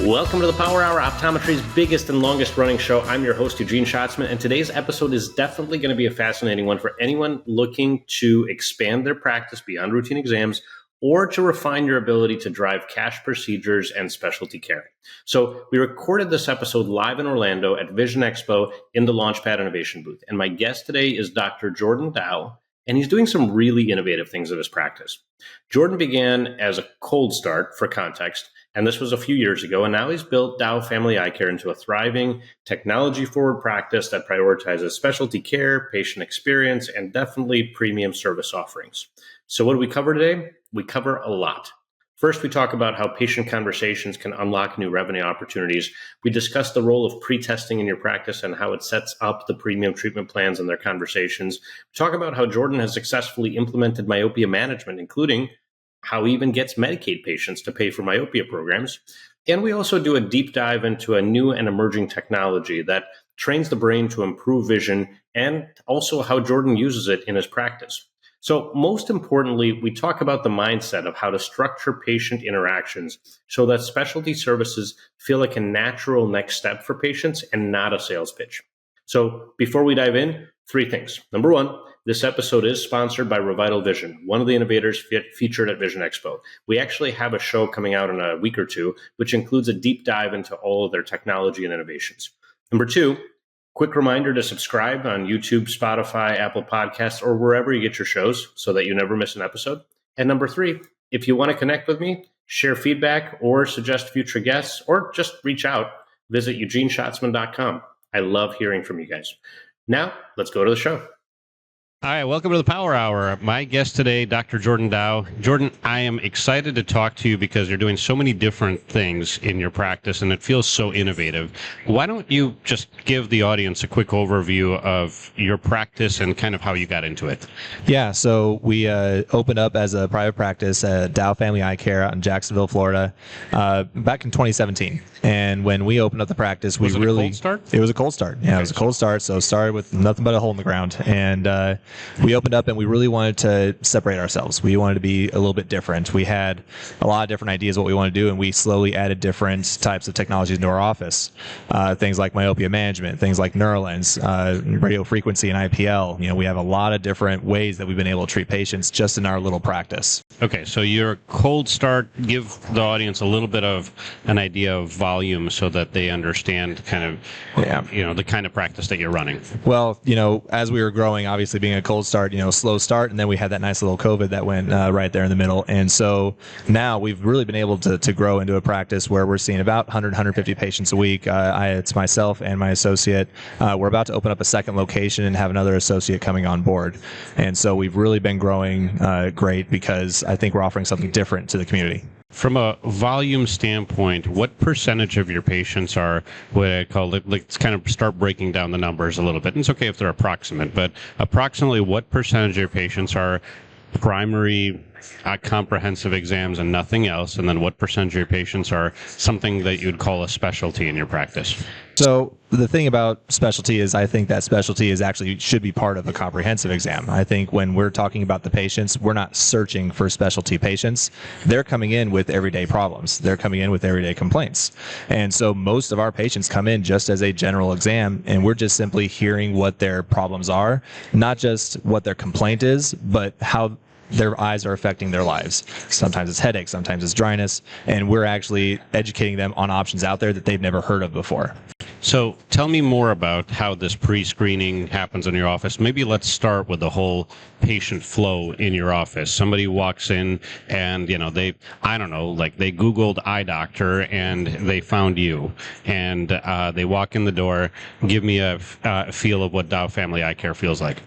Welcome to the Power Hour, optometry's biggest and longest running show. I'm your host, Eugene Schatzman, and today's episode is definitely going to be a fascinating one for anyone looking to expand their practice beyond routine exams or to refine your ability to drive cash procedures and specialty care. So we recorded this episode live in Orlando at Vision Expo in the Launchpad Innovation booth. And my guest today is Dr. Jordan Dow, and he's doing some really innovative things in his practice. Jordan began as a cold start, for context, and this was a few years ago, and now he's built Dow Family Eye Care into a thriving, technology-forward practice that prioritizes specialty care, patient experience, and definitely premium service offerings. So what do we cover today? We cover a lot. First, we talk about how patient conversations can unlock new revenue opportunities. We discuss the role of pre-testing in your practice and how it sets up the premium treatment plans and their conversations. We talk about how Jordan has successfully implemented myopia management, including how he even gets Medicaid patients to pay for myopia programs. And we also do a deep dive into a new and emerging technology that trains the brain to improve vision, and also how Jordan uses it in his practice. So most importantly, we talk about the mindset of how to structure patient interactions so that specialty services feel like a natural next step for patients and not a sales pitch. So before we dive in, three things. Number one, this episode is sponsored by Revital Vision, one of the innovators featured at Vision Expo. We actually have a show coming out in a week or two, which includes a deep dive into all of their technology and innovations. Number two, quick reminder to subscribe on YouTube, Spotify, Apple Podcasts, or wherever you get your shows so that you never miss an episode. And number three, if you want to connect with me, share feedback, or suggest future guests, or just reach out, visit eugeneschatzman.com. I love hearing from you guys. Now, let's go to the show. All right, welcome to the Power Hour. My guest today, Dr. Jordan Dow. Jordan, I am excited to talk to you because you're doing so many different things in your practice, and it feels so innovative. Why don't you just give the audience a quick overview of your practice and kind of how you got into it? Yeah, so we opened up as a private practice at Dow Family Eye Care out in Jacksonville, Florida, back in 2017. And when we opened up the practice, Was it a cold start? It was a cold start. Yeah, okay. It was a cold start. So started with nothing but a hole in the ground. And we opened up and we really wanted to separate ourselves. We wanted to be a little bit different. We had a lot of different ideas what we wanted to do, and we slowly added different types of technologies into our office. Things like myopia management, things like Neuralens, radio frequency, and IPL. You know, we have a lot of different ways that we've been able to treat patients just in our little practice. Okay, so your cold start, give the audience a little bit of an idea of volume so that they understand kind of, you know, the kind of practice that you're running. Well, you know, as we were growing, obviously being a cold start, you know, slow start, and then we had that nice little COVID that went right there in the middle. And so now we've really been able to grow into a practice where we're seeing about 100, 150 patients a week. It's myself and my associate. We're about to open up a second location and have another associate coming on board. And so we've really been growing great because I think we're offering something different to the community. From a volume standpoint, what percentage of your patients are what I call it? Let's kind of start breaking down the numbers a little bit. And it's okay if they're approximate, but approximately what percentage of your patients are primary comprehensive exams and nothing else, and then what percentage of your patients are something that you'd call a specialty in your practice? So the thing about specialty is I think that specialty is actually should be part of a comprehensive exam. I think when we're talking about the patients, we're not searching for specialty patients. They're coming in with everyday problems. They're coming in with everyday complaints. And so most of our patients come in just as a general exam, and we're just simply hearing what their problems are, not just what their complaint is, but how their eyes are affecting their lives. Sometimes it's headache, sometimes it's dryness, and we're actually educating them on options out there that they've never heard of before. So tell me more about how this pre-screening happens in your office. Maybe let's start with the whole patient flow in your office. Somebody walks in and, you know, they Googled eye doctor and they found you. And they walk in the door. Give me a feel of what Dow Family Eye Care feels like.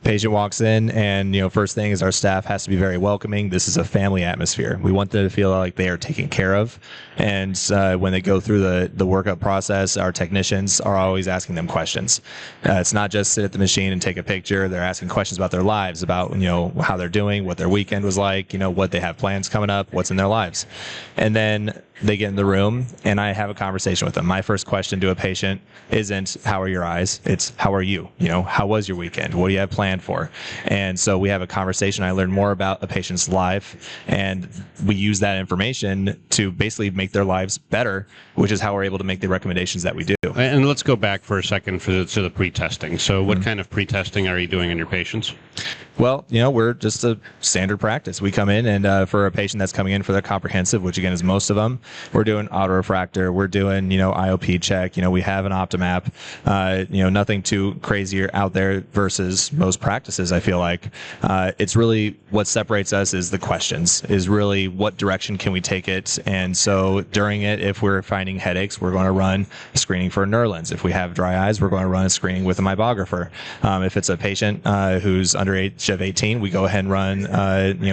Patient walks in, and first thing is our staff has to be very welcoming. This is a family atmosphere. We want them to feel like they are taken care of. And when they go through the workup process, our technicians are always asking them questions. It's not just sit at the machine and take a picture. They're asking questions about their lives, about how they're doing, what their weekend was like, what they have plans coming up, what's in their lives. And then they get in the room and I have a conversation with them. My first question to a patient isn't how are your eyes? It's how are you? How was your weekend? What do you have planned planned for. And so we have a conversation. I learn more about a patient's life, and we use that information to basically make their lives better, which is how we're able to make the recommendations that we do. And let's go back for a second to the pre-testing. So what kind of pre-testing are you doing in your patients? Well, we're just a standard practice. We come in, and for a patient that's coming in for their comprehensive, which again is most of them, we're doing autorefractor, we're doing, IOP check, we have an Optimap, nothing too crazy out there versus most practices, I feel like. It's really what separates us is the questions, is really what direction can we take it. And so during it, if we're finding headaches, we're going to run a screening for Nerlens. If we have dry eyes, we're going to run a screening with a myopographer. If it's a patient who's under age of 18, we go ahead and run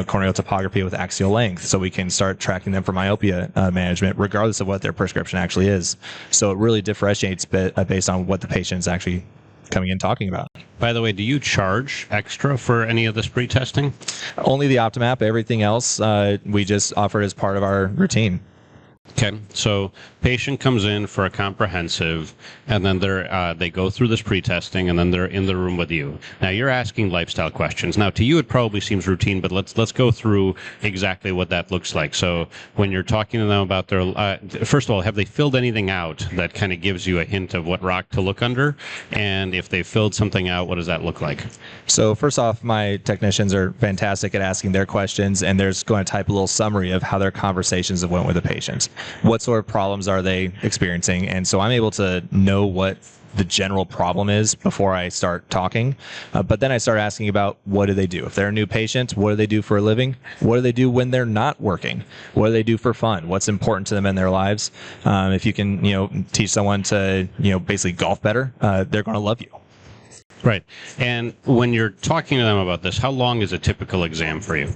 corneal topography with axial length, so we can start tracking them for myopia management regardless of what their prescription actually is. So it really differentiates based on what the patient is actually coming in talking about. By the way, do you charge extra for any of this pre-testing? Only the Optimap. Everything else we just offer as part of our routine. Okay, so patient comes in for a comprehensive, and then they go through this pre-testing, and then they're in the room with you. Now you're asking lifestyle questions. Now to you it probably seems routine, but let's go through exactly what that looks like. So when you're talking to them about their, first of all, have they filled anything out that kind of gives you a hint of what rock to look under? And if they filled something out, what does that look like? So first off, my technicians are fantastic at asking their questions, and they're going to type a little summary of how their conversations have went with the patient. What sort of problems are they experiencing? And so I'm able to know what the general problem is before I start talking. But then I start asking about what do they do? If they're a new patient, what do they do for a living? What do they do when they're not working? What do they do for fun? What's important to them in their lives? If you can, teach someone to, basically golf better, they're going to love you. Right. And when you're talking to them about this, how long is a typical exam for you?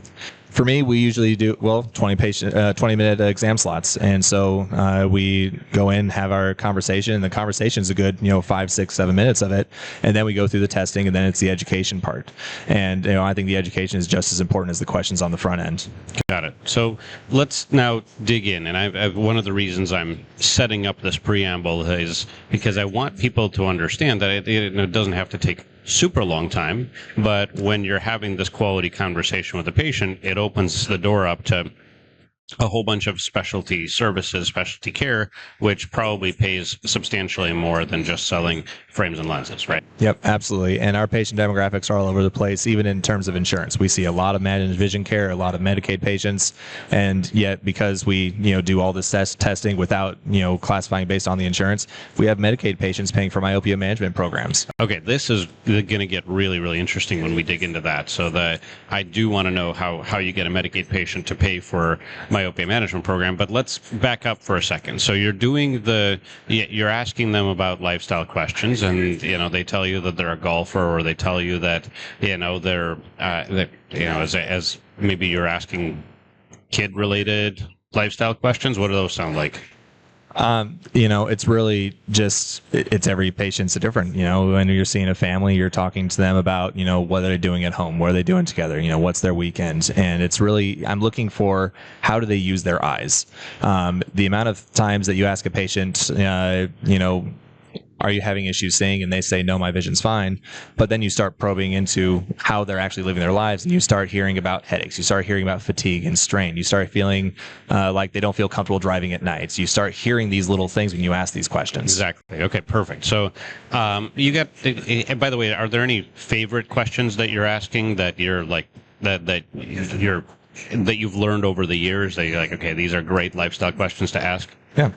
For me, we usually do 20-minute exam slots, and so we go in, have our conversation, and the conversation's a good 5, 6, 7 minutes of it, and then we go through the testing, and then it's the education part. And I think the education is just as important as the questions on the front end. Got it. So let's now dig in, and I've one of the reasons I'm setting up this preamble is because I want people to understand that it doesn't have to take super long time, but when you're having this quality conversation with the patient, it opens the door up to a whole bunch of specialty services, specialty care, which probably pays substantially more than just selling frames and lenses, right? Yep, absolutely. And our patient demographics are all over the place, even in terms of insurance. We see a lot of managed vision care, a lot of Medicaid patients, and yet because we do all this testing without classifying based on the insurance, we have Medicaid patients paying for myopia management programs. Okay, this is going to get really, really interesting when we dig into that. So I do want to know how you get a Medicaid patient to pay for myopia management program, but let's back up for a second. So you're asking them about lifestyle questions, and they tell you that they're a golfer, or they tell you that they're as maybe you're asking kid related lifestyle questions. What do those sound like? It's really just, it's every patient's different. When you're seeing a family, you're talking to them about, what are they doing at home? What are they doing together? What's their weekend? And it's really, I'm looking for how do they use their eyes? The amount of times that you ask a patient, are you having issues seeing? And they say, no, my vision's fine. But then you start probing into how they're actually living their lives, and you start hearing about headaches. You start hearing about fatigue and strain. You start feeling like they don't feel comfortable driving at night. So you start hearing these little things when you ask these questions. Exactly. Okay, perfect. So you got, by the way, are there any favorite questions that you're asking that you're like, that you've learned over the years that you're like, okay, these are great lifestyle questions to ask? Yeah.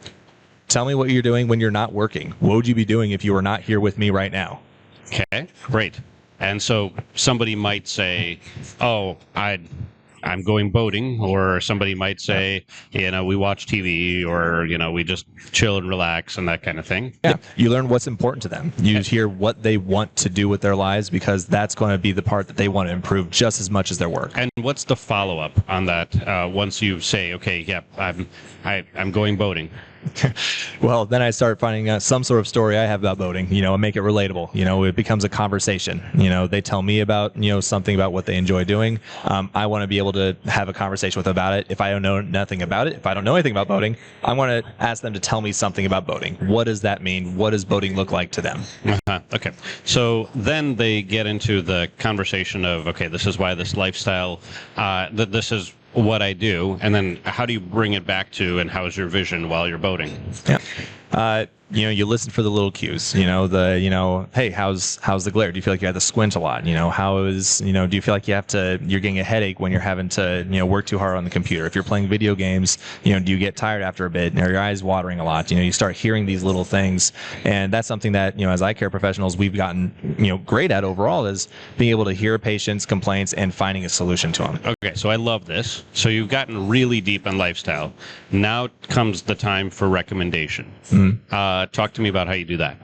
Tell me what you're doing when you're not working. What would you be doing if you were not here with me right now? Okay, great. And so somebody might say, oh, I'm going boating, or somebody might say, we watch TV, or, we just chill and relax and that kind of thing. Yeah, you learn what's important to them. You hear what they want to do with their lives, because that's going to be the part that they want to improve just as much as their work. And what's the follow-up on that once you say, okay, yeah, I'm going boating? Well, then I start finding out some sort of story I have about boating, and make it relatable. It becomes a conversation. They tell me about, something about what they enjoy doing. I want to be able to have a conversation with them about it. If I don't know nothing about it, if I don't know anything about boating, I want to ask them to tell me something about boating. What does that mean? What does boating look like to them? Okay. So then they get into the conversation of, okay, this is why this lifestyle, that this is what I do, and then how do you bring it back to, and how's your vision while you're boating? Yeah. You listen for the little cues, hey, how's the glare? Do you feel like you have to squint a lot? Do you feel like you're getting a headache when you're having to, work too hard on the computer? If you're playing video games, do you get tired after a bit? Are your eyes watering a lot? You start hearing these little things. And that's something that, as eye care professionals, we've gotten, great at overall, is being able to hear patients' complaints and finding a solution to them. Okay. So I love this. So you've gotten really deep in lifestyle. Now comes the time for recommendation. Mm-hmm. Talk to me about how you do that.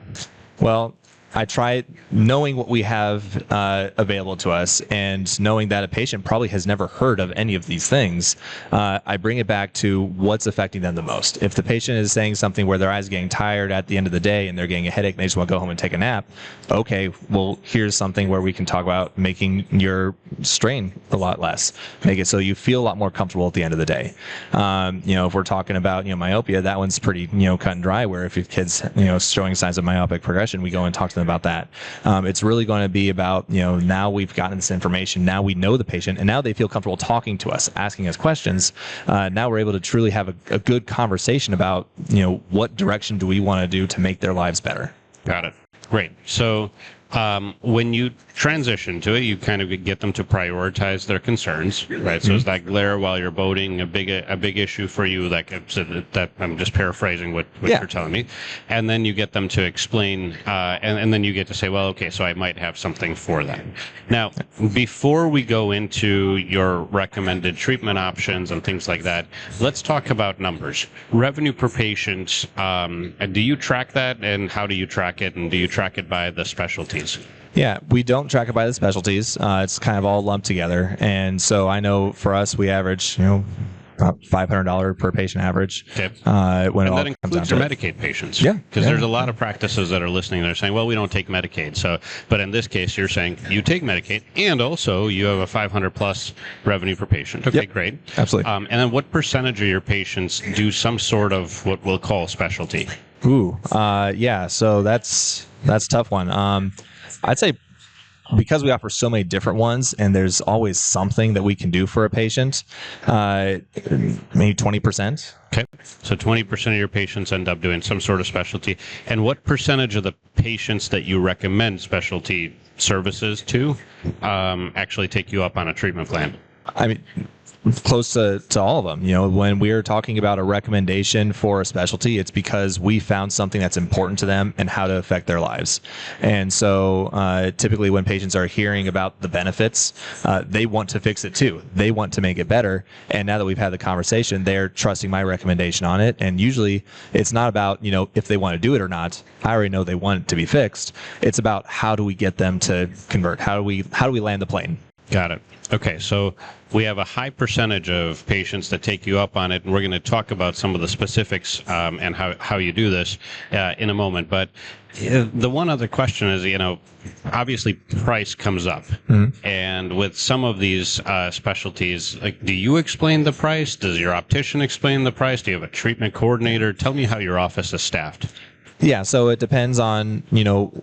Well, I try knowing what we have available to us, and knowing that a patient probably has never heard of any of these things. I bring it back to what's affecting them the most. If the patient is saying something where their eyes are getting tired at the end of the day and they're getting a headache and they just want to go home and take a nap, okay, well, here's something where we can talk about making your strain a lot less. Make it so you feel a lot more comfortable at the end of the day. If we're talking about myopia, that one's pretty cut and dry. Where if your kid's showing signs of myopic progression, we go and talk to them about that. It's really going to be about, now we've gotten this information, now we know the patient, and now they feel comfortable talking to us, asking us questions. Now we're able to truly have a good conversation about, what direction do we want to do to make their lives better. Got it. Great. So when you transition to it, you kind of get them to prioritize their concerns, right? So is that glare while you're boating a big issue for you? That I'm just paraphrasing what you're telling me, and then you get them to explain, and then you get to say, well, okay, so I might have something for that. Now, before we go into your recommended treatment options and things like that, let's talk about numbers. Revenue per patient. Do you track that, and how do you track it, and do you track it by the specialties? Yeah, we don't track it by the specialties. It's kind of all lumped together. And so I know for us, we average, about $500 per patient average. Okay. When and it that all comes down includes to your it. Medicaid patients. Yeah. Because there's a lot of practices that are listening. They're saying, well, we don't take Medicaid. So, but in this case, you're saying you take Medicaid, and also you have a 500 plus revenue per patient. Okay, great. Absolutely. And then what percentage of your patients do some sort of what we'll call specialty? Ooh, yeah. So that's a tough one. I'd say because we offer so many different ones, and there's always something that we can do for a patient, maybe 20%. Okay. So 20% of your patients end up doing some sort of specialty. And what percentage of the patients that you recommend specialty services to actually take you up on a treatment plan? I mean, close to all of them. When we're talking about a recommendation for a specialty, it's because we found something that's important to them and how to affect their lives. And so typically when patients are hearing about the benefits, they want to fix it too. They want to make it better. And now that we've had the conversation, they're trusting my recommendation on it. And usually it's not about, if they want to do it or not. I already know they want it to be fixed. It's about how do we get them to convert? How do we land the plane? Got it. Okay, so we have a high percentage of patients that take you up on it, and we're going to talk about some of the specifics and how you do this in a moment. But the one other question is, obviously price comes up. Mm-hmm. And with some of these specialties, do you explain the price? Does your optician explain the price? Do you have a treatment coordinator? Tell me how your office is staffed. Yeah, so it depends on,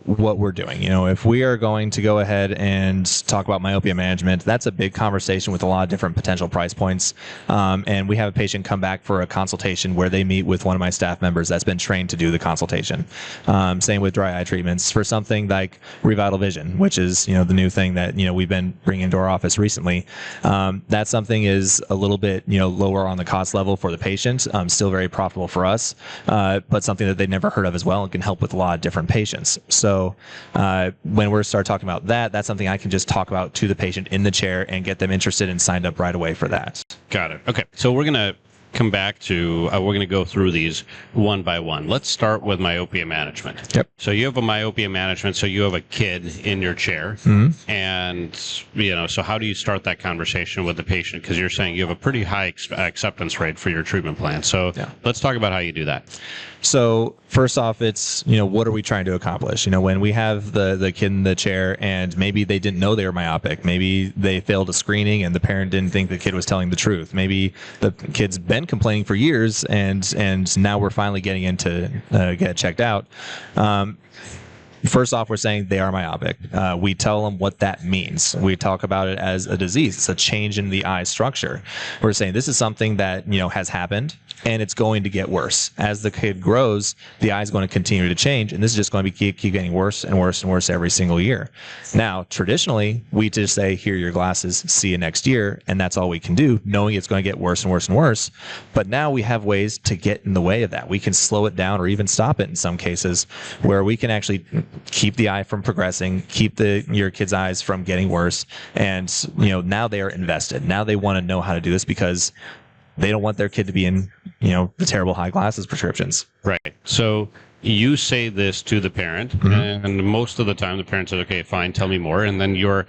what we're doing. If we are going to go ahead and talk about myopia management, that's a big conversation with a lot of different potential price points. And we have a patient come back for a consultation where they meet with one of my staff members that's been trained to do the consultation. Same with dry eye treatments. For something like Revital Vision, which is, the new thing that, we've been bringing into our office recently, that something is a little bit, lower on the cost level for the patient, still very profitable for us, but something that they'd never heard of as well and can help with a lot of different patients. So when we start talking about that, that's something I can just talk about to the patient in the chair and get them interested and signed up right away for that. Got it. Okay. So we're going to come back to, we're going to go through these one by one. Let's start with myopia management. Yep. So you have a myopia management, so you have a kid in your chair. And, so how do you start that conversation with the patient? Because you're saying you have a pretty high acceptance rate for your treatment plan. So let's talk about how you do that. So first off, it's, what are we trying to accomplish? When we have the kid in the chair and maybe they didn't know they were myopic, maybe they failed a screening and the parent didn't think the kid was telling the truth. Maybe the kid's been complaining for years and now we're finally getting in to get checked out. First off, we're saying they are myopic. We tell them what that means. We talk about it as a disease. It's a change in the eye structure. We're saying this is something that, has happened and it's going to get worse. As the kid grows, the eye is going to continue to change, and this is just going to keep getting worse and worse and worse every single year. Now, traditionally, we just say, here are your glasses, see you next year, and that's all we can do, knowing it's going to get worse and worse and worse. But now we have ways to get in the way of that. We can slow it down or even stop it in some cases, where we can actually keep the eye from progressing, keep your kid's eyes from getting worse, and now they are invested. Now they want to know how to do this because they don't want their kid to be in the terrible high glasses prescriptions. Right. So you say this to the parent, and most of the time the parent says, okay, fine, tell me more. And then your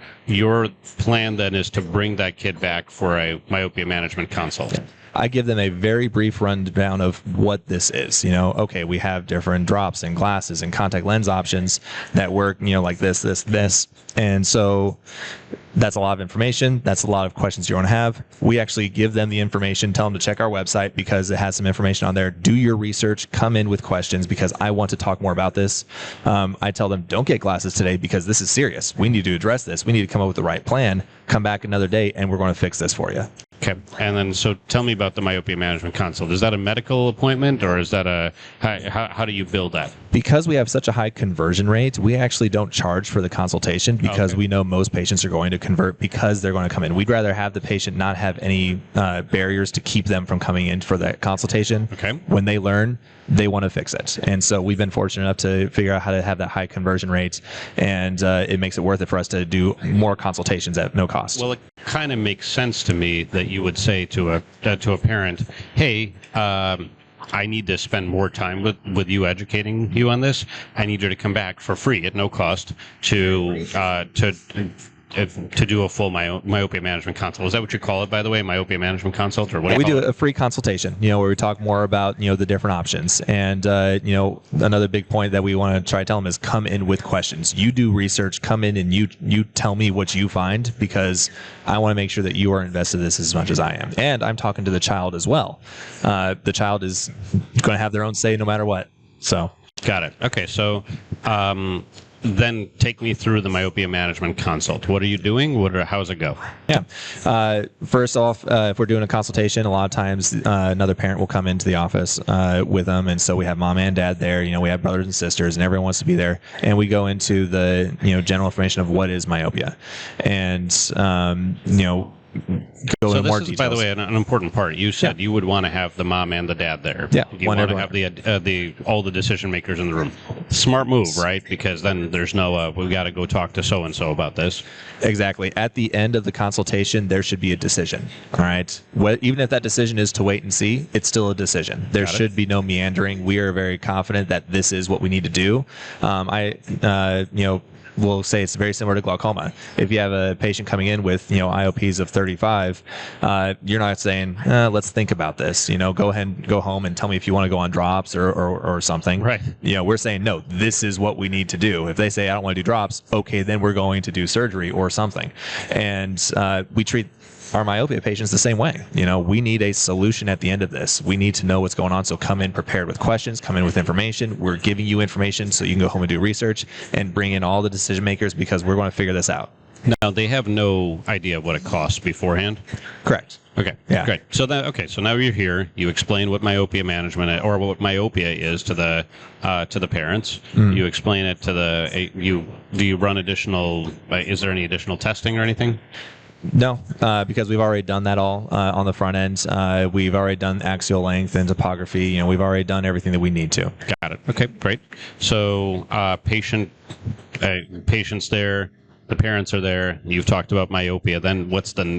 plan then is to bring that kid back for a myopia management consult. I give them a very brief rundown of what this is. Okay, we have different drops and glasses and contact lens options that work, like this. And so that's a lot of information. That's a lot of questions you want to have. We actually give them the information, tell them to check our website because it has some information on there. Do your research, come in with questions because I want to talk more about this. I tell them, don't get glasses today because this is serious. We need to address this. We need to come up with the right plan. Come back another day and we're going to fix this for you. Okay. And then, so tell me about the myopia management consult. Is that a medical appointment or is that how do you build that? Because we have such a high conversion rate, we actually don't charge for the consultation because we know most patients are going to convert because they're going to come in. We'd rather have the patient not have any barriers to keep them from coming in for that consultation. Okay. When they learn, they want to fix it. And so we've been fortunate enough to figure out how to have that high conversion rate, and it makes it worth it for us to do more consultations at no cost. Well, it kind of makes sense to me that you would say to a parent, hey, I need to spend more time with you educating you on this. I need you to come back for free at no cost to do a full myopia management consult. Is that what you call it, by the way, myopia management consult? Or what we do a free consultation, where we talk more about, the different options. And, another big point that we want to try to tell them is come in with questions. You do research, come in and you tell me what you find because I want to make sure that you are invested in this as much as I am. And I'm talking to the child as well. The child is going to have their own say no matter what. So. Got it. Okay. So, then take me through the myopia management consult. What are you doing? How's it go? Yeah. First off, if we're doing a consultation, a lot of times another parent will come into the office with them. And so we have mom and dad there. We have brothers and sisters and everyone wants to be there. And we go into the, general information of what is myopia. And, go into more details. By the way, an important part. You said you would want to have the mom and the dad there. Yeah, you want to have all the decision makers in the room. Smart move, right? Because then there's no we've got to go talk to so and so about this. Exactly. At the end of the consultation, there should be a decision. All right. Even if that decision is to wait and see, it's still a decision. There should be no meandering. We are very confident that this is what we need to do. We'll say it's very similar to glaucoma. If you have a patient coming in with, IOPs of 35, you're not saying, let's think about this. Go ahead and go home and tell me if you want to go on drops or something. Right. We're saying, no, this is what we need to do. If they say, I don't want to do drops, okay, then we're going to do surgery or something. And we treat our myopia patients the same way. We need a solution at the end of this. We need to know what's going on. So come in prepared with questions, come in with information. We're giving you information so you can go home and do research and bring in all the decision makers because we're going to figure this out. Now, they have no idea what it costs beforehand? Correct. Okay. Yeah. Great. So now you're here. You explain what myopia management or what myopia is to the parents. You explain it to do you run additional? Is there any additional testing or anything? No, because we've already done that all on the front end. We've already done axial length and topography. We've already done everything that we need to. Got it. Okay, great. So patients there, the parents are there. You've talked about myopia. Then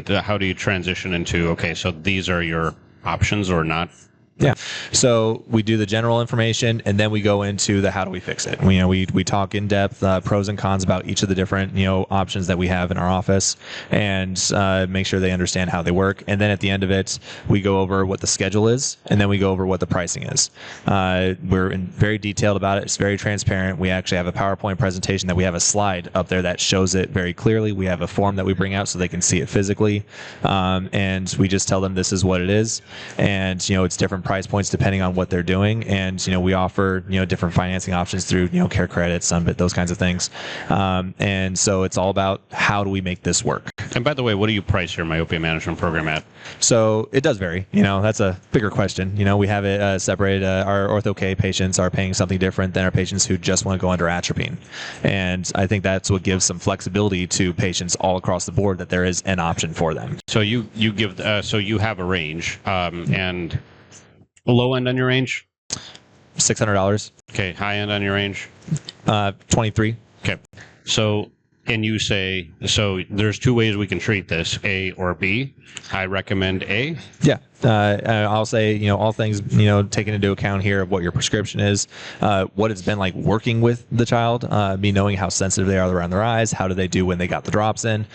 how do you transition into, okay, so these are your options or not? Yeah. So we do the general information, and then we go into the how do we fix it. We talk in depth pros and cons about each of the different options that we have in our office, and make sure they understand how they work. And then at the end of it, we go over what the schedule is, and then we go over what the pricing is. We're very detailed about it. It's very transparent. We actually have a PowerPoint presentation that we have a slide up there that shows it very clearly. We have a form that we bring out so they can see it physically, and we just tell them this is what it is, and it's different price points depending on what they're doing, and we offer different financing options through care credits, Sunbit, those kinds of things, and so it's all about how do we make this work. And by the way, what do you price your myopia management program at? So it does vary. That's a bigger question. We have it separated. Our Ortho-K patients are paying something different than our patients who just want to go under atropine, and I think that's what gives some flexibility to patients all across the board, that there is an option for them. So you give so you have a range, and low end on your range? $600. Okay. High end on your range? 23. Okay. So, and you say, so there's two ways we can treat this, A or B. I recommend A. Yeah. I'll say, all things, taken into account here of what your prescription is, what it's been like working with the child, me knowing how sensitive they are around their eyes, how do they do when they got the drops in,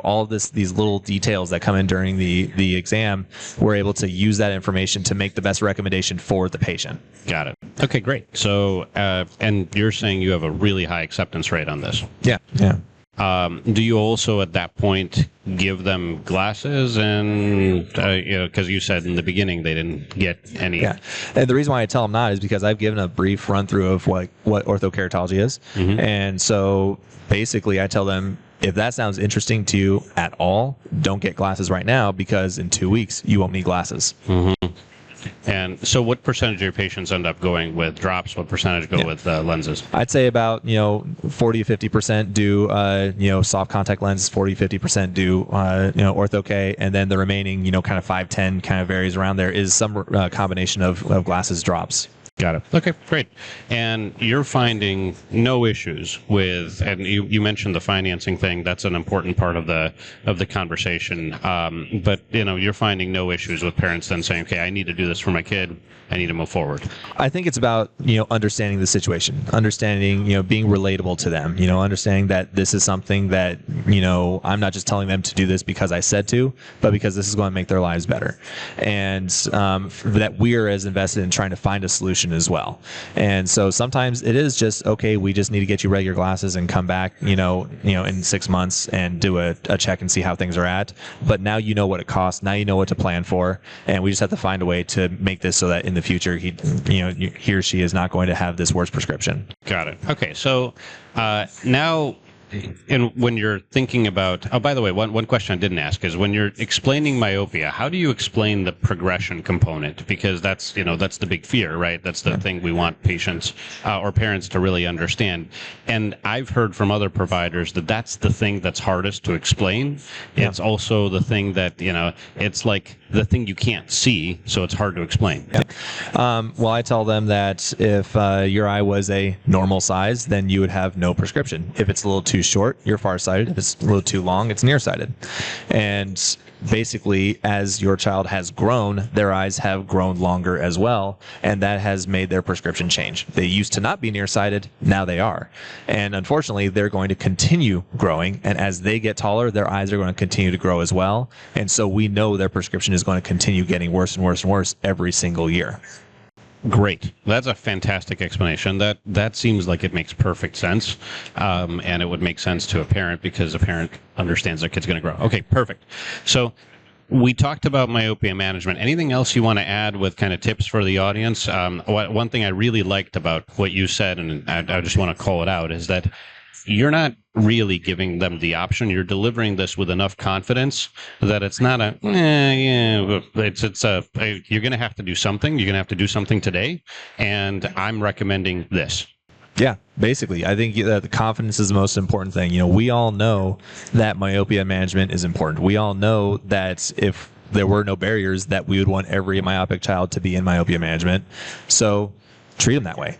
all of these little details that come in during the exam, we're able to use that information to make the best recommendation for the patient. Got it. Okay, great. So, and you're saying you have a really high acceptance rate on this. Yeah. Yeah. Do you also at that point give them glasses, and because you said in the beginning they didn't get any? Yeah, and the reason why I tell them not is because I've given a brief run through of what orthokeratology is, and so basically I tell them, if that sounds interesting to you at all, don't get glasses right now, because in 2 weeks you won't need glasses. And so what percentage of your patients end up going with drops? What percentage go with lenses? I'd say about 40 to 50% do soft contact lenses, 40 50% do Ortho-K, and then the remaining kind of 5-10 kind of varies around. There is some combination of glasses drops. Got it. Okay, great. And you're finding no issues with, and you mentioned the financing thing. That's an important part of the conversation. But you're finding no issues with parents then saying, okay, I need to do this for my kid. I need to move forward. I think it's about understanding the situation, understanding being relatable to them, understanding that this is something that I'm not just telling them to do this because I said to, but because this is going to make their lives better, and that we are as invested in trying to find a solution as well. And so sometimes it is just, okay, we just need to get you regular glasses and come back in 6 months and do a check and see how things are at. But now you know what it costs, now you know what to plan for, and we just have to find a way to make this so that in the future he or she is not going to have this worst prescription. Got it. Okay, so now, and when you're thinking about, oh, by the way, one question I didn't ask is, when you're explaining myopia, how do you explain the progression component? Because that's the big fear, right? That's the thing we want patients or parents to really understand. And I've heard from other providers that that's the thing that's hardest to explain. Yeah. It's also the thing that, it's like the thing you can't see, so it's hard to explain. Yeah. Well, I tell them that if your eye was a normal size, then you would have no prescription. If it's a little too short, you're farsighted. If it's a little too long, it's nearsighted. And basically, as your child has grown, their eyes have grown longer as well, and that has made their prescription change. They used to not be nearsighted, now they are. And unfortunately, they're going to continue growing, and as they get taller, their eyes are going to continue to grow as well. And so we know their prescription is going to continue getting worse and worse and worse every single year. Great. That's a fantastic explanation. That seems like it makes perfect sense, and it would make sense to a parent because a parent understands their kid's going to grow. Okay, perfect. So we talked about myopia management. Anything else you want to add with kind of tips for the audience? One thing I really liked about what you said, and I just want to call it out, is that you're not really giving them the option. You're delivering this with enough confidence that it's not you're going to have to do something. You're going to have to do something today, and I'm recommending this. Yeah, basically, I think that the confidence is the most important thing. We all know that myopia management is important. We all know that if there were no barriers, that we would want every myopic child to be in myopia management. So treat them that way.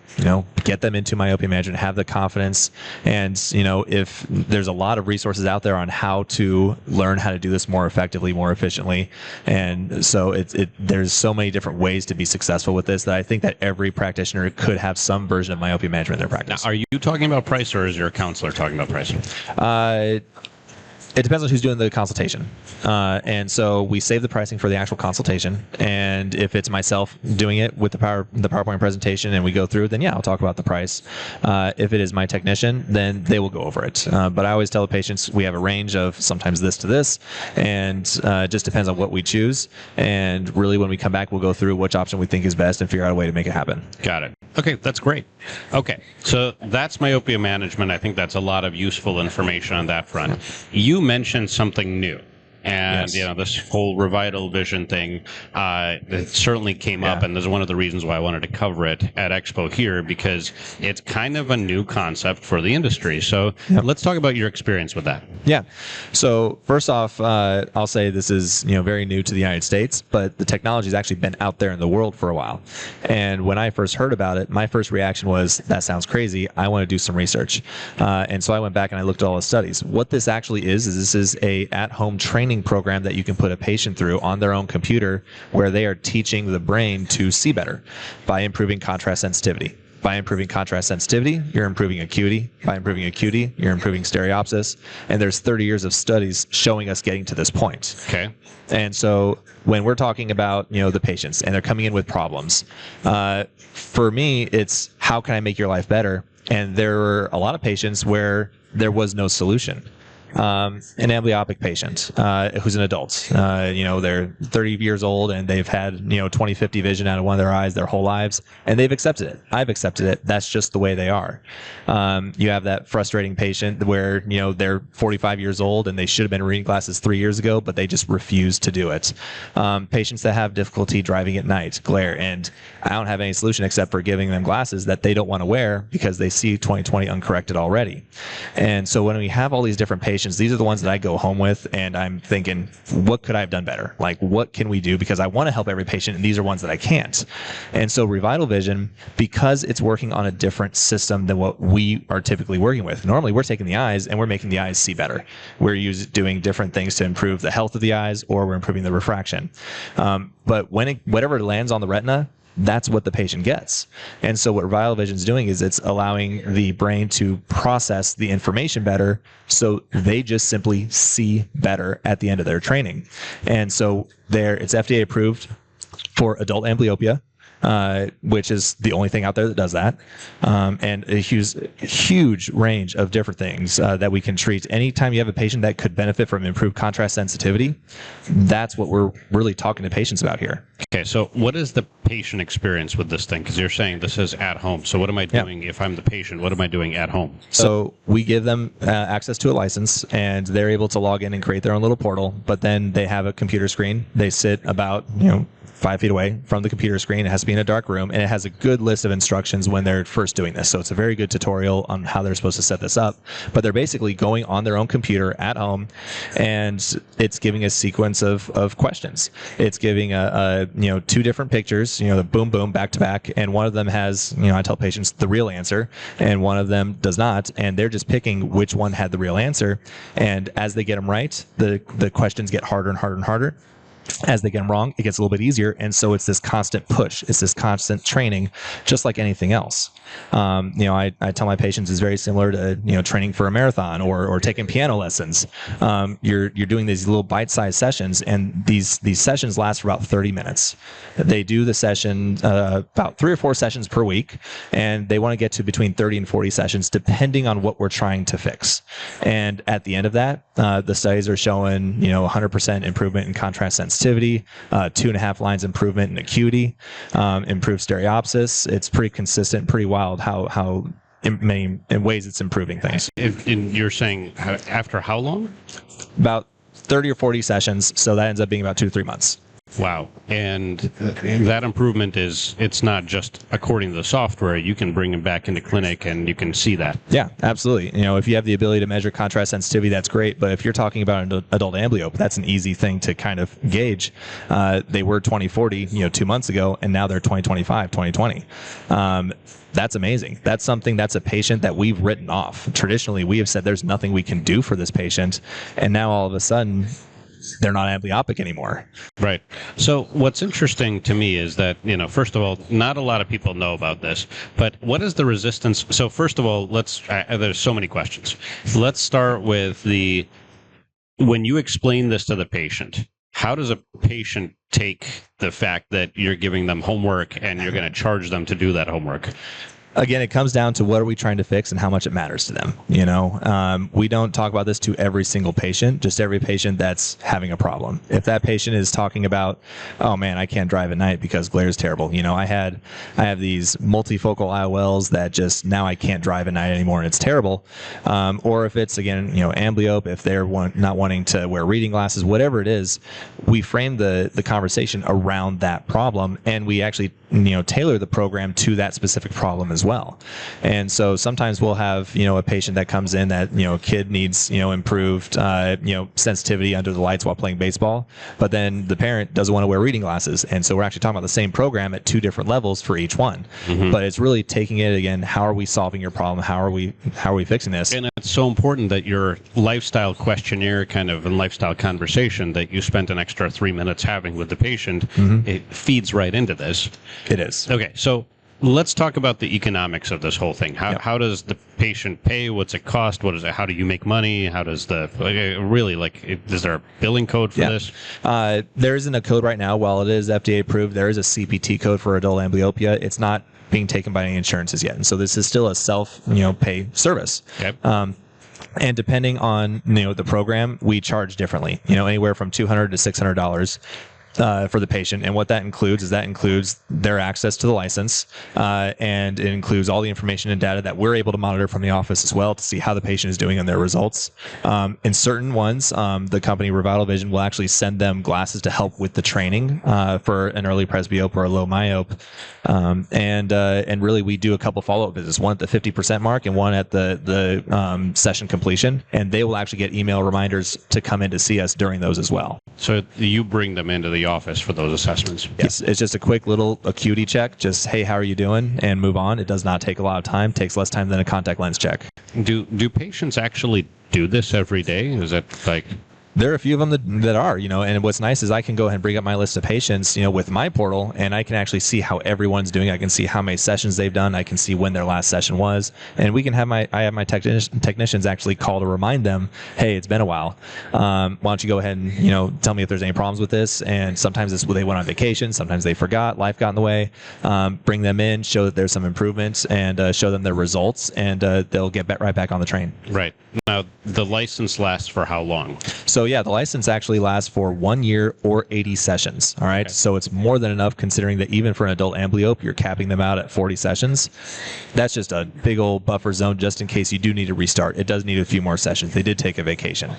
Get them into myopia management, have the confidence. And, if there's a lot of resources out there on how to learn how to do this more effectively, more efficiently. And so there's so many different ways to be successful with this that I think that every practitioner could have some version of myopia management in their practice. Now, are you talking about price, or is your counselor talking about price? It depends on who's doing the consultation. And so we save the pricing for the actual consultation. And if it's myself doing it with the PowerPoint presentation and we go through, then I'll talk about the price. If it is my technician, then they will go over it. But I always tell the patients we have a range of sometimes this to this, and it just depends on what we choose. And really, when we come back, we'll go through which option we think is best and figure out a way to make it happen. Got it. Okay, that's great. Okay, so that's myopia management. I think that's a lot of useful information on that front. You mentioned something new. And, Yes. This whole Revital Vision thing, it certainly came up, and this is one of the reasons why I wanted to cover it at Expo here, because it's kind of a new concept for the industry. So let's talk about your experience with that. Yeah. So first off, I'll say this is very new to the United States, but the technology has actually been out there in the world for a while. And when I first heard about it, my first reaction was, that sounds crazy. I want to do some research. And so I went back and I looked at all the studies. What this actually is this is a at-home training program that you can put a patient through on their own computer, where they are teaching the brain to see better by improving contrast sensitivity. By improving contrast sensitivity, you're improving acuity. By improving acuity, you're improving stereopsis. And there's 30 years of studies showing us getting to this point. Okay. And so when we're talking about, the patients and they're coming in with problems, for me, it's how can I make your life better? And there were a lot of patients where there was no solution. An amblyopic patient who's an adult, they're 30 years old and they've had 20/50 vision out of one of their eyes their whole lives, and they've accepted it. I've accepted it. That's just the way they are. You have that frustrating patient where they're 45 years old and they should have been reading glasses 3 years ago, but they just refuse to do it. Patients that have difficulty driving at night, glare, and I don't have any solution except for giving them glasses that they don't want to wear because they see 20/20 uncorrected already. And so when we have all these different patients, these are the ones that I go home with, and I'm thinking, what could I have done better? Like, what can we do? Because I want to help every patient, and these are ones that I can't. And so Revital Vision, because it's working on a different system than what we are typically working with. Normally, we're taking the eyes, and we're making the eyes see better. We're doing different things to improve the health of the eyes, or we're improving the refraction. But whatever lands on the retina, that's what the patient gets. And so what Revital Vision is doing is it's allowing the brain to process the information better, so they just simply see better at the end of their training. And so it's FDA approved for adult amblyopia, which is the only thing out there that does that, and a huge range of different things that we can treat. Anytime you have a patient that could benefit from improved contrast sensitivity, that's what we're really talking to patients about here. Okay, so what is the patient experience with this thing? Because you're saying this is at home. So what am I doing if I'm the patient? What am I doing at home? So we give them access to a license, and they're able to log in and create their own little portal, but then they have a computer screen. They sit about 5 feet away from the computer screen. It has to be in a dark room, and it has a good list of instructions when they're first doing this. So it's a very good tutorial on how they're supposed to set this up. But they're basically going on their own computer at home, and it's giving a sequence of questions. It's giving two different pictures, the boom boom back to back, and one of them has, I tell patients the real answer, and one of them does not, and they're just picking which one had the real answer. And as they get them right, the questions get harder and harder and harder. As they get them wrong, it gets a little bit easier. And so it's this constant push. It's this constant training, just like anything else. I tell my patients it's very similar to, training for a marathon or taking piano lessons. You're doing these little bite-sized sessions, and these sessions last for about 30 minutes. They do the session about 3 or 4 sessions per week, and they want to get to between 30 and 40 sessions, depending on what we're trying to fix. And at the end of that, the studies are showing, 100% improvement in contrast sensitivity, 2.5 lines improvement in acuity, improved stereopsis. It's pretty consistent, pretty wild how in ways it's improving things. And you're saying after how long? About 30 or 40 sessions, so that ends up being about 2 to 3 months. Wow. And that improvement it's not just according to the software. You can bring them back into clinic and you can see that. Yeah, absolutely. If you have the ability to measure contrast sensitivity, that's great. But if you're talking about an adult amblyop, that's an easy thing to kind of gauge. They were 20/40, 2 months ago, and now they're 20/25, 20/20. That's amazing. That's something, that's a patient that we've written off. Traditionally, we have said there's nothing we can do for this patient. And now all of a sudden, they're not amblyopic anymore. Right. So what's interesting to me is that, first of all, not a lot of people know about this, but what is the resistance? So first of all, there's so many questions. Let's start with when you explain this to the patient, how does a patient take the fact that you're giving them homework and you're going to charge them to do that homework? Again, it comes down to what are we trying to fix and how much it matters to them. We don't talk about this to every single patient, just every patient that's having a problem. If that patient is talking about, oh man, I can't drive at night because glare is terrible. I have these multifocal IOLs that just now I can't drive at night anymore and it's terrible. Or if it's again, amblyop, if they're not wanting to wear reading glasses, whatever it is, we frame the conversation around that problem, and we actually tailor the program to that specific problem as well. And so sometimes we'll have a patient that comes in that kid needs improved sensitivity under the lights while playing baseball, but then the parent doesn't want to wear reading glasses, and so we're actually talking about the same program at 2 different levels for each one. Mm-hmm. But it's really taking it again, how are we solving your problem, how are we fixing this? And it's so important that your lifestyle questionnaire kind of and lifestyle conversation that you spent an extra 3 minutes having with the patient, mm-hmm. It feeds right into this. It is. Okay, so let's talk about the economics of this whole thing. How does the patient pay? What's it cost? What is it? How do you make money? How does is there a billing code for this? There isn't a code right now. While it is FDA approved, there is a CPT code for adult amblyopia. It's not being taken by any insurances yet. And so this is still a self-pay service. Okay. And depending on the program, we charge differently. Anywhere from $200 to $600 for the patient. And what that includes their access to the license, and it includes all the information and data that we're able to monitor from the office as well to see how the patient is doing and their results. In certain ones, the company Revital Vision will actually send them glasses to help with the training for an early presbyope or a low myope. And really we do a couple follow-up visits, one at the 50% mark and one at the session completion. And they will actually get email reminders to come in to see us during those as well. So you bring them into the office for those assessments? Yes, it's just a quick little acuity check. Just, hey, how are you doing? And move on. It does not take a lot of time. It takes less time than a contact lens check. Do patients actually do this every day? Is that like... There are a few of them that are, and what's nice is I can go ahead and bring up my list of patients, with my portal, and I can actually see how everyone's doing. I can see how many sessions they've done. I can see when their last session was, and we can have I have my technicians actually call to remind them, hey, it's been a while. Why don't you go ahead and, tell me if there's any problems with this? And sometimes they went on vacation. Sometimes they forgot. Life got in the way. Bring them in, show that there's some improvements, and show them their results, and they'll get right back on the train. Right. Now, the license lasts for how long? So the license actually lasts for 1 year or 80 sessions. All right. Okay. So it's more than enough considering that even for an adult amblyop, you're capping them out at 40 sessions. That's just a big old buffer zone just in case you do need to restart. It does need a few more sessions. They did take a vacation.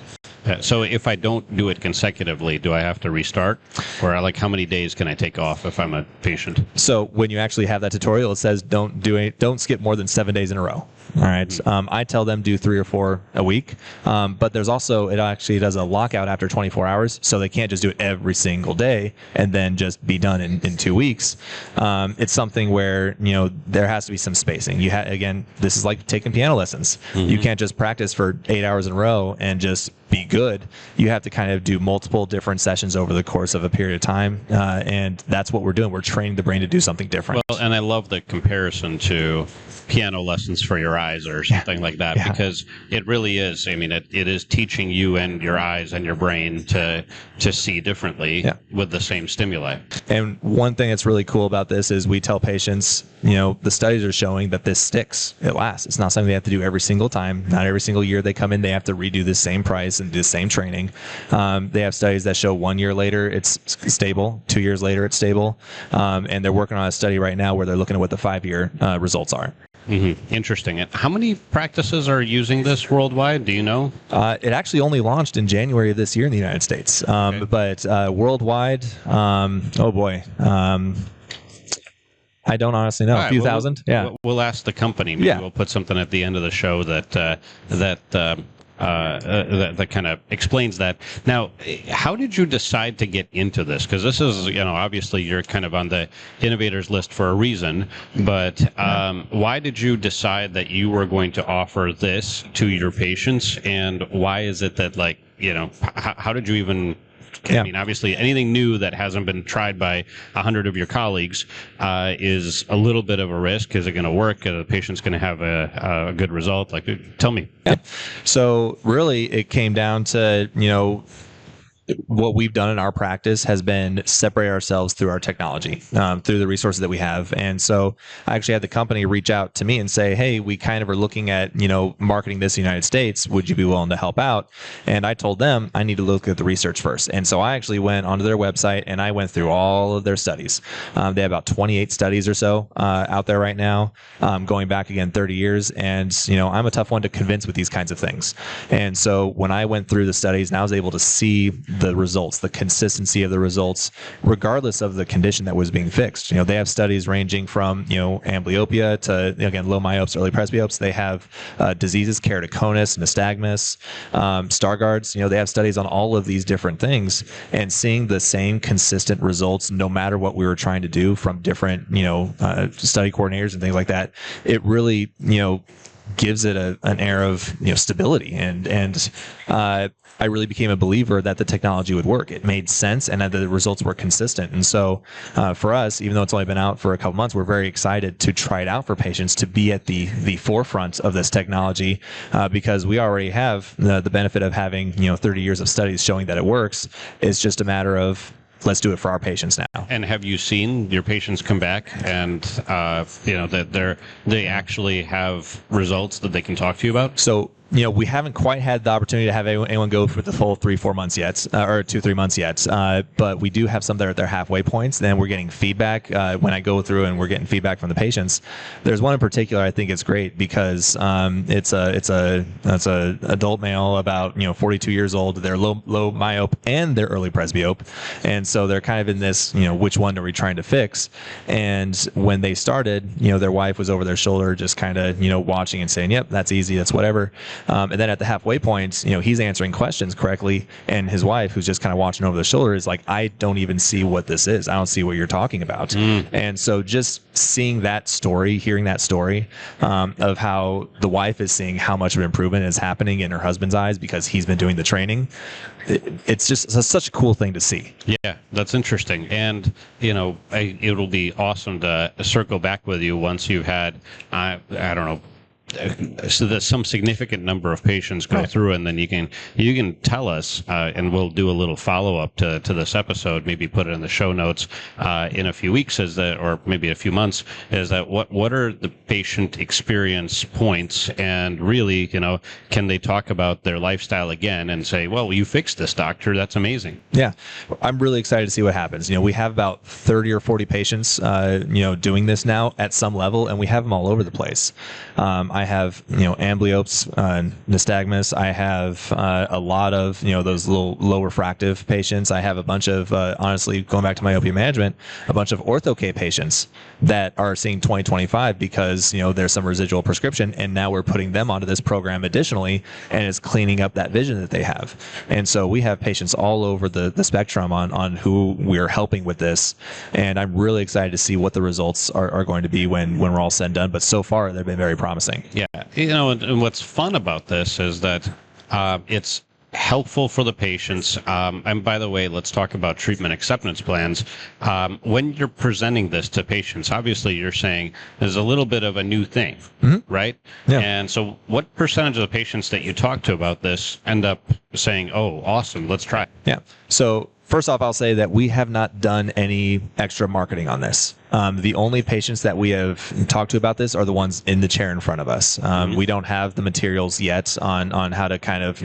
So if I don't do it consecutively, do I have to restart? Or how many days can I take off if I'm a patient? So when you actually have that tutorial, it says don't skip more than 7 days in a row. All right. Mm-hmm. I tell them do 3 or 4 a week. But there's also, it actually does a lockout after 24 hours. So they can't just do it every single day and then just be done in 2 weeks. It's something where, there has to be some spacing. Again, this is like taking piano lessons. Mm-hmm. You can't just practice for 8 hours in a row and just be good. You have to kind of do multiple different sessions over the course of a period of time. And that's what we're doing. We're training the brain to do something different. Well, and I love the comparison to piano lessons for your eyes or something like that, because it really is. I mean, it is teaching you and your eyes and your brain to see differently with the same stimuli. And one thing that's really cool about this is we tell patients, the studies are showing that this sticks. It lasts. It's not something they have to do every single time. Not every single year they come in, they have to redo the same price and do the same training. They have studies that show 1 year later it's stable, 2 years later it's stable, and they're working on a study right now where they're looking at what the 5-year results are. Interesting. And how many practices are using this worldwide? Do you know? It actually only launched in January of this year in the United States, but worldwide, oh boy. I don't honestly know. A few thousand? Yeah. We'll ask the company. Maybe we'll put something at the end of the show that kind of explains that. Now, how did you decide to get into this? Because this is, obviously you're kind of on the innovators list for a reason, but why did you decide that you were going to offer this to your patients? And why is it that, how did you even... I mean, obviously, anything new that hasn't been tried by 100 of your colleagues is a little bit of a risk. Is it going to work? Are the patient's going to have a good result? Tell me. So really, it came down to, what we've done in our practice has been separate ourselves through our technology, through the resources that we have. And so I actually had the company reach out to me and say, hey, we kind of are looking at, marketing this in the United States. Would you be willing to help out? And I told them I need to look at the research first. And so I actually went onto their website and I went through all of their studies. They have about 28 studies or so out there right now, going back again 30 years. And, I'm a tough one to convince with these kinds of things. And so when I went through the studies and I was able to see the results, the consistency of the results, regardless of the condition that was being fixed. They have studies ranging from, amblyopia to, again, low myopes, early presbyopes. They have diseases, keratoconus, nystagmus, Stargard's. They have studies on all of these different things, and seeing the same consistent results, no matter what we were trying to do from different, study coordinators and things like that. It really, gives it an air of stability, and I really became a believer that the technology would work. It made sense, and that the results were consistent. And so, for us, even though it's only been out for a couple months, we're very excited to try it out for patients, to be at the forefront of this technology, because we already have the benefit of having 30 years of studies showing that it works. It's just a matter of, let's do it for our patients now. And have you seen your patients come back and that they actually have results that they can talk to you about? So we haven't quite had the opportunity to have anyone go for the full 3-4 months yet, or 2-3 months yet. But we do have some that are at their halfway points. Then we're getting feedback when I go through, and we're getting feedback from the patients. There's one in particular I think it's great because it's a adult male about 42 years old. They're low myope and they're early presbyope, and so they're kind of in this which one are we trying to fix? And when they started, their wife was over their shoulder, just kind of watching and saying, "Yep, that's easy, that's whatever." And then at the halfway point, he's answering questions correctly, and his wife, who's just kind of watching over the shoulder, is like, "I don't even see what this is. I don't see what you're talking about." And so just seeing that story, hearing that story of how the wife is seeing how much of an improvement is happening in her husband's eyes because he's been doing the training, it's just such a cool thing to see. Yeah, that's interesting. And, it'll be awesome to circle back with you once you've had, I don't know, so that some significant number of patients go through, and then you can tell us, and we'll do a little follow up to this episode. Maybe put it in the show notes in a few weeks, or maybe a few months. Is that what are the patient experience points, and really, can they talk about their lifestyle again and say, "Well, you fixed this, doctor. That's amazing." Yeah, I'm really excited to see what happens. We have about 30 or 40 patients, doing this now at some level, and we have them all over the place. I have, amblyopes, nystagmus. I have a lot of, those little low refractive patients. I have a bunch of, honestly, going back to myopia management, a bunch of ortho-K patients that are seeing 20/25 because, there's some residual prescription, and now we're putting them onto this program additionally, and it's cleaning up that vision that they have. And so we have patients all over the spectrum on who we're helping with this, and I'm really excited to see what the results are going to be when we're all said and done. But so far, they've been very promising. Yeah, and what's fun about this is that it's helpful for the patients. And by the way, let's talk about treatment acceptance plans. When you're presenting this to patients, obviously you're saying there's a little bit of a new thing, right? Yeah. And so what percentage of the patients that you talk to about this end up saying, "Oh, awesome, let's try it"? Yeah. So first off, I'll say that we have not done any extra marketing on this. The only patients that we have talked to about this are the ones in the chair in front of us. We don't have the materials yet on how to kind of,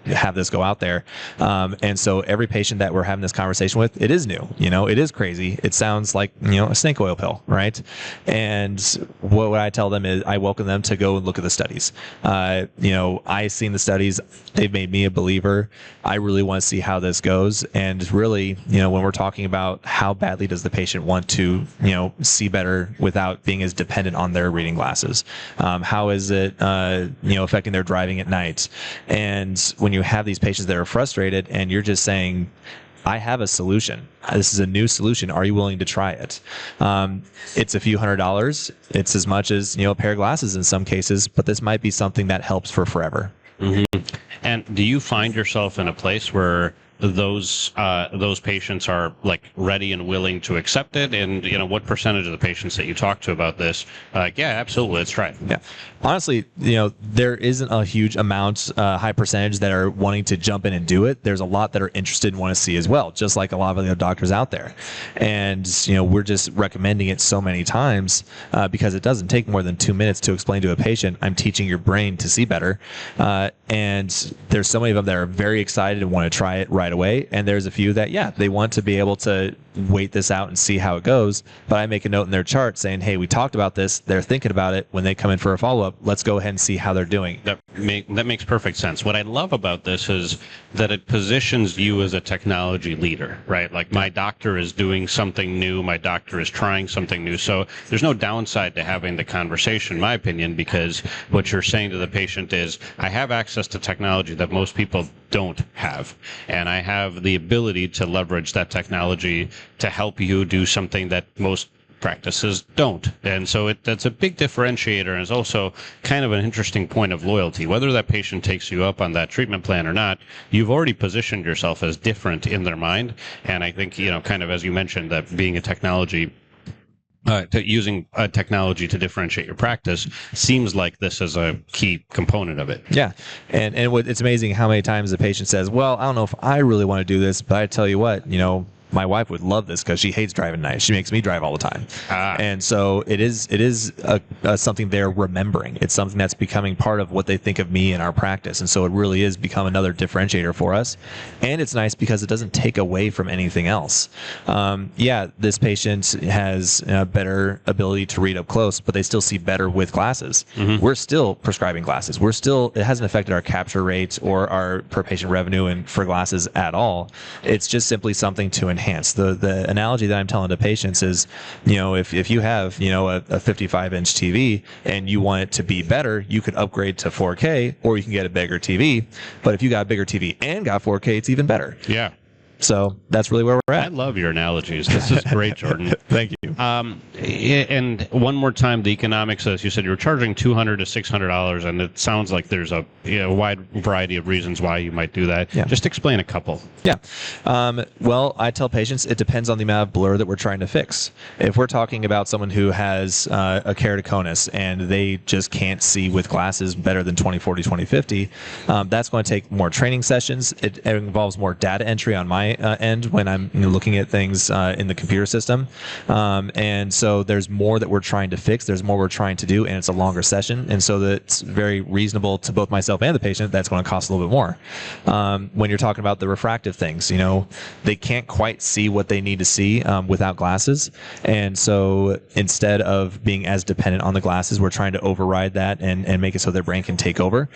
have this go out there. And so every patient that we're having this conversation with, it is new, it is crazy. It sounds like, a snake oil pill, right? And what I tell them is I welcome them to go and look at the studies. I've seen the studies. They've made me a believer. I really want to see how this goes. And really, when we're talking about how badly does the patient want to, see better without being as dependent on their reading glasses, how is it, affecting their driving at night? And when you have these patients that are frustrated and you're just saying, I have a solution. This is a new solution. Are you willing to try it? It's a few $100s. It's as much as, a pair of glasses in some cases, but this might be something that helps for forever. Mm-hmm. And do you find yourself in a place where those patients are like ready and willing to accept it? And what percentage of the patients that you talk to about this, yeah, absolutely, let's try it? Yeah, honestly, there isn't a huge amount, high percentage that are wanting to jump in and do it. There's a lot that are interested and want to see as well, just like a lot of the doctors out there. And we're just recommending it so many times because it doesn't take more than 2 minutes to explain to a patient, I'm teaching your brain to see better. And there's so many of them that are very excited and want to try it right away. And there's a few that, they want to be able to wait this out and see how it goes. But I make a note in their chart saying, hey, we talked about this. They're thinking about it. When they come in for a follow-up, let's go ahead and see how they're doing. That makes perfect sense. What I love about this is that it positions you as a technology leader, right? Like my doctor is doing something new. My doctor is trying something new. So there's no downside to having the conversation, in my opinion, because what you're saying to the patient is, I have access to technology that most people don't have. And I have the ability to leverage that technology to help you do something that most practices don't. And so that's a big differentiator, and it's also kind of an interesting point of loyalty. Whether that patient takes you up on that treatment plan or not, you've already positioned yourself as different in their mind. And I think, kind of as you mentioned, that being a technology using technology to differentiate your practice seems like this is a key component of it. Yeah. And it's amazing how many times the patient says, well, I don't know if I really want to do this, but I tell you what, my wife would love this because she hates driving nights. She makes me drive all the time. And so it is something they're remembering. It's something that's becoming part of what they think of me and our practice. And so it really is become another differentiator for us. And it's nice because it doesn't take away from anything else. This patient has a better ability to read up close, but they still see better with glasses. Mm-hmm. We're still prescribing glasses. It hasn't affected our capture rate or our per patient revenue and for glasses at all. It's just simply something to enhance. The analogy that I'm telling to patients is, if you have, a 55-inch TV and you want it to be better, you could upgrade to 4K or you can get a bigger TV. But if you got a bigger TV and got 4K, it's even better. Yeah. So that's really where we're at. I love your analogies. This is great, Jordan. Thank you. And one more time, the economics, as you said, you're charging $200 to $600, and it sounds like there's a wide variety of reasons why you might do that. Yeah. Just explain a couple. Yeah. Well, I tell patients it depends on the amount of blur that we're trying to fix. If we're talking about someone who has a keratoconus and they just can't see with glasses better than 20/40, 20/50, that's going to take more training sessions. It involves more data entry on my end when I'm looking at things in the computer system. And so there's more that we're trying to fix. There's more we're trying to do, and it's a longer session. And so that's very reasonable to both myself and the patient. That's going to cost a little bit more. When you're talking about the refractive things, they can't quite see what they need to see without glasses. And so instead of being as dependent on the glasses, we're trying to override that and make it so their brain can take over.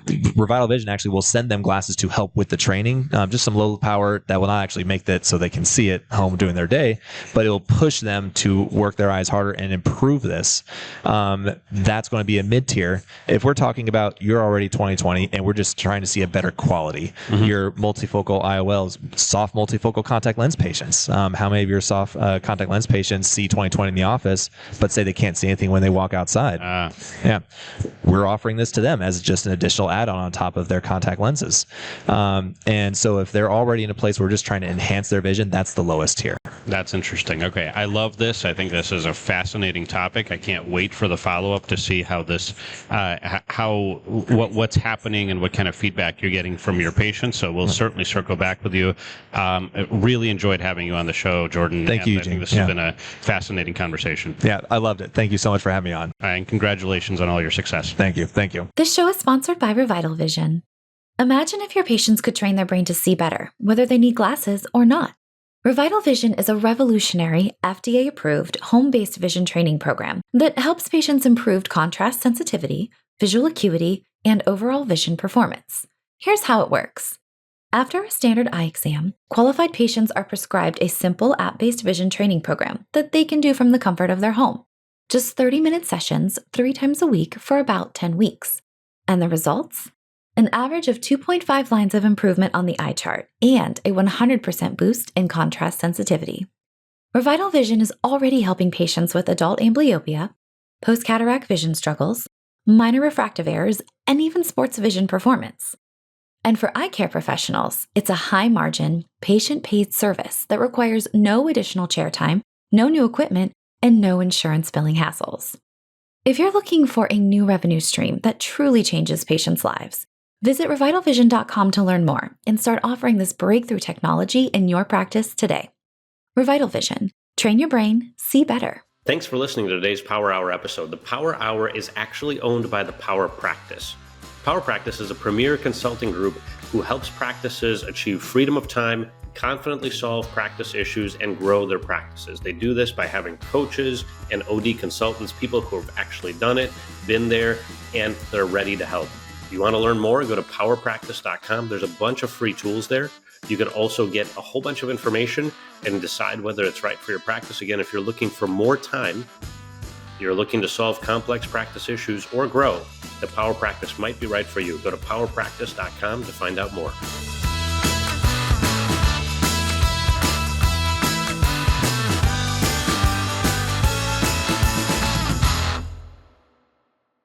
Revital Vision actually will send them glasses to help with the training, just some low power that will not actually make that so they can see it home during their day, but it will push them to work their eyes harder and improve this. That's going to be a mid-tier. If we're talking about you're already 20/20 and we're just trying to see a better quality, your multifocal IOLs, soft multifocal contact lens patients, how many of your soft contact lens patients see 20/20 in the office but say they can't see anything when they walk outside? Yeah, we're offering this to them as just an additional add-on on top of their contact lenses. And so if they're already in a place where we're just trying to enhance their vision, that's the lowest tier. That's interesting. Okay, I love this. I think this is a fascinating topic. I can't wait for the follow-up to see how this, what's happening and what kind of feedback you're getting from your patients. So we'll certainly circle back with you. Really enjoyed having you on the show, Jordan. Thank you, I think Eugene. this has been a fascinating conversation. Yeah, I loved it. Thank you so much for having me on. And congratulations on all your success. Thank you. Thank you. This show is sponsored by Revital Vision. Imagine if your patients could train their brain to see better, whether they need glasses or not. Revital Vision is a revolutionary, FDA-approved, home-based vision training program that helps patients improve contrast sensitivity, visual acuity, and overall vision performance. Here's how it works. After a standard eye exam, qualified patients are prescribed a simple app-based vision training program that they can do from the comfort of their home. Just 30-minute sessions 3 times a week for about 10 weeks. And the results? An average of 2.5 lines of improvement on the eye chart and a 100% boost in contrast sensitivity. Revital Vision is already helping patients with adult amblyopia, post-cataract vision struggles, minor refractive errors, and even sports vision performance. And for eye care professionals, it's a high-margin, patient-paid service that requires no additional chair time, no new equipment, and no insurance billing hassles. If you're looking for a new revenue stream that truly changes patients' lives, visit revitalvision.com to learn more and start offering this breakthrough technology in your practice today. Revital Vision. Train your brain, see better. Thanks for listening to today's Power Hour episode. The Power Hour is actually owned by the Power Practice. Power Practice is a premier consulting group who helps practices achieve freedom of time, confidently solve practice issues, and grow their practices. They do this by having coaches and OD consultants, people who have actually done it, been there, and they're ready to help. If you want to learn more, go to powerpractice.com. There's a bunch of free tools there. You can also get a whole bunch of information and decide whether it's right for your practice. Again, if you're looking for more time, you're looking to solve complex practice issues or grow, the Power Practice might be right for you. Go to powerpractice.com to find out more.